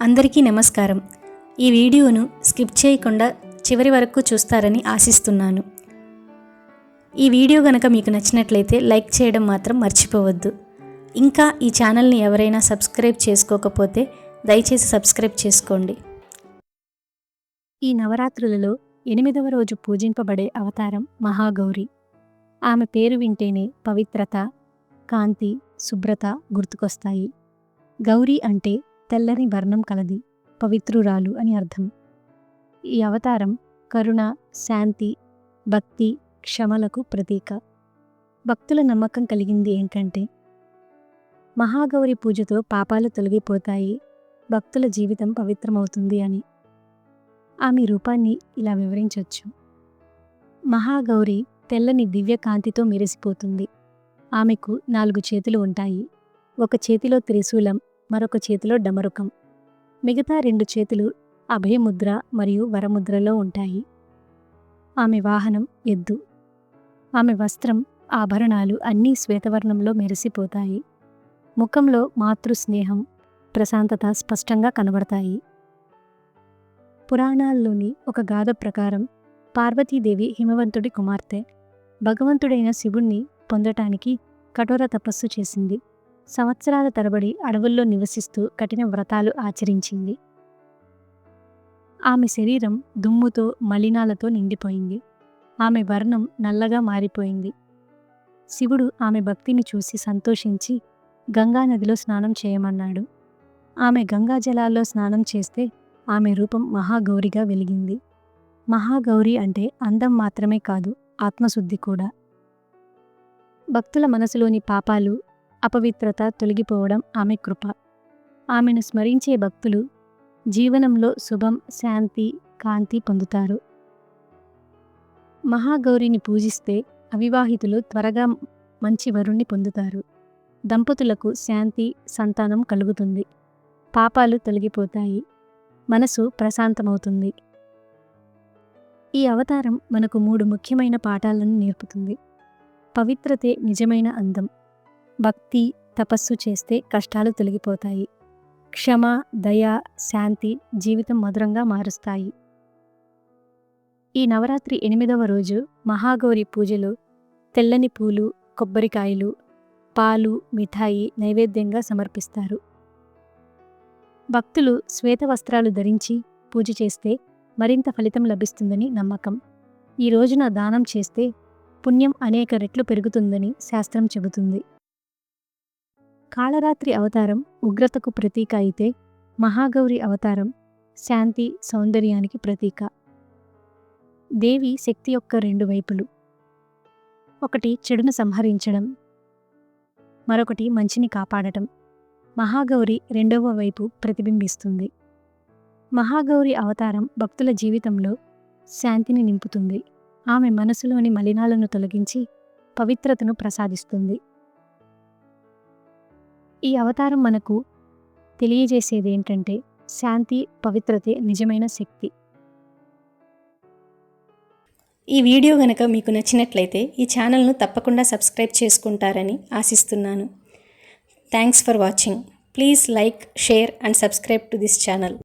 అందరికీ నమస్కారం. ఈ వీడియోను స్కిప్ చేయకుండా చివరి వరకు చూస్తారని ఆశిస్తున్నాను. ఈ వీడియో గనక మీకు నచ్చినట్లయితే లైక్ చేయడం మాత్రం మర్చిపోవద్దు. ఇంకా ఈ ఛానల్ని ఎవరైనా సబ్స్క్రైబ్ చేసుకోకపోతే దయచేసి సబ్స్క్రైబ్ చేసుకోండి. ఈ నవరాత్రులలో 8వ రోజు పూజింపబడే అవతారం మహాగౌరి. ఆమె పేరు వింటేనే పవిత్రత, కాంతి, శుభ్రత గుర్తుకొస్తాయి. గౌరీ అంటే తెల్లని వర్ణం కలది, పవిత్రురాలు అని అర్థం. ఈ అవతారం కరుణ, శాంతి, భక్తి, క్షమలకు ప్రతీక. భక్తుల నమ్మకం కలిగింది ఏంటంటే మహాగౌరి పూజతో పాపాలు తొలగిపోతాయి, భక్తుల జీవితం పవిత్రమవుతుంది అని. ఆమె రూపాన్ని ఇలా వివరించవచ్చు. మహాగౌరి తెల్లని దివ్య కాంతితో మెరిసిపోతుంది. ఆమెకు 4 చేతులు ఉంటాయి. ఒక చేతిలో త్రిశూలం, మరొక చేతిలో డమరుకం. మిగతా 2 చేతులు అభయముద్ర మరియు వరముద్రలో ఉంటాయి. ఆమె వాహనం ఎద్దు. ఆమె వస్త్రం, ఆభరణాలు అన్నీ శ్వేతవర్ణంలో మెరిసిపోతాయి. ముఖంలో మాతృస్నేహం, ప్రశాంతత స్పష్టంగా కనబడతాయి. పురాణాల్లోని ఒక గాథ ప్రకారం పార్వతీదేవి హిమవంతుడి కుమార్తె. భగవంతుడైన శివుణ్ణి పొందటానికి కఠోర తపస్సు చేసింది. సంవత్సరాల తరబడి అడవుల్లో నివసిస్తూ కఠిన వ్రతాలు ఆచరించింది. ఆమె శరీరం దుమ్ముతో, మలినాలతో నిండిపోయింది. ఆమె వర్ణం నల్లగా మారిపోయింది. శివుడు ఆమె భక్తిని చూసి సంతోషించి గంగానదిలో స్నానం చేయమన్నాడు. ఆమె గంగా జలాల్లో స్నానం చేస్తే ఆమె రూపం మహాగౌరిగా వెలిగింది. మహాగౌరి అంటే అందం మాత్రమే కాదు, ఆత్మశుద్ధి కూడా. భక్తుల మనసులోని పాపాలు, అపవిత్రత తొలగిపోవడం ఆమె కృప. ఆమెను స్మరించే భక్తులు జీవనంలో శుభం, శాంతి, కాంతి పొందుతారు. మహాగౌరిని పూజిస్తే అవివాహితులు త్వరగా మంచి వరుణ్ణి పొందుతారు. దంపతులకు శాంతి, సంతానం కలుగుతుంది. పాపాలు తొలగిపోతాయి. మనసు ప్రశాంతమవుతుంది. ఈ అవతారం మనకు 3 ముఖ్యమైన పాఠాలను నేర్పుతుంది. పవిత్రతే నిజమైన అందం. భక్తి, తపస్సు చేస్తే కష్టాలు తొలగిపోతాయి. క్షమ, దయ, శాంతి జీవితం మధురంగా మారుస్తాయి. ఈ నవరాత్రి 8వ రోజు మహాగౌరి పూజలో తెల్లని పూలు, కొబ్బరికాయలు, పాలు, మిఠాయి నైవేద్యంగా సమర్పిస్తారు. భక్తులు శ్వేత వస్త్రాలు ధరించి పూజ చేస్తే మరింత ఫలితం లభిస్తుందని నమ్మకం. ఈ రోజున దానం చేస్తే పుణ్యం అనేక రెట్లు పెరుగుతుందని శాస్త్రం చెబుతుంది. కాళరాత్రి అవతారం ఉగ్రతకు ప్రతీక అయితే మహాగౌరి అవతారం శాంతి, సౌందర్యానికి ప్రతీక. దేవి శక్తి యొక్క 2 వైపులు. ఒకటి చెడును సంహరించడం, మరొకటి మంచిని కాపాడటం. మహాగౌరి 2వ వైపు ప్రతిబింబిస్తుంది. మహాగౌరి అవతారం భక్తుల జీవితంలో శాంతిని నింపుతుంది. ఆమె మనసులోని మలినాలను తొలగించి పవిత్రతను ప్రసాదిస్తుంది. ఈ అవతారం మనకు తెలియజేసేది ఏంటంటే శాంతి, పవిత్రతే నిజమైన శక్తి. ఈ వీడియో గనక మీకు నచ్చినట్లయితే ఈ ఛానల్ను తప్పకుండా సబ్స్క్రైబ్ చేసుకుంటారని ఆశిస్తున్నాను. Thanks for watching. Please like, share and subscribe to this channel.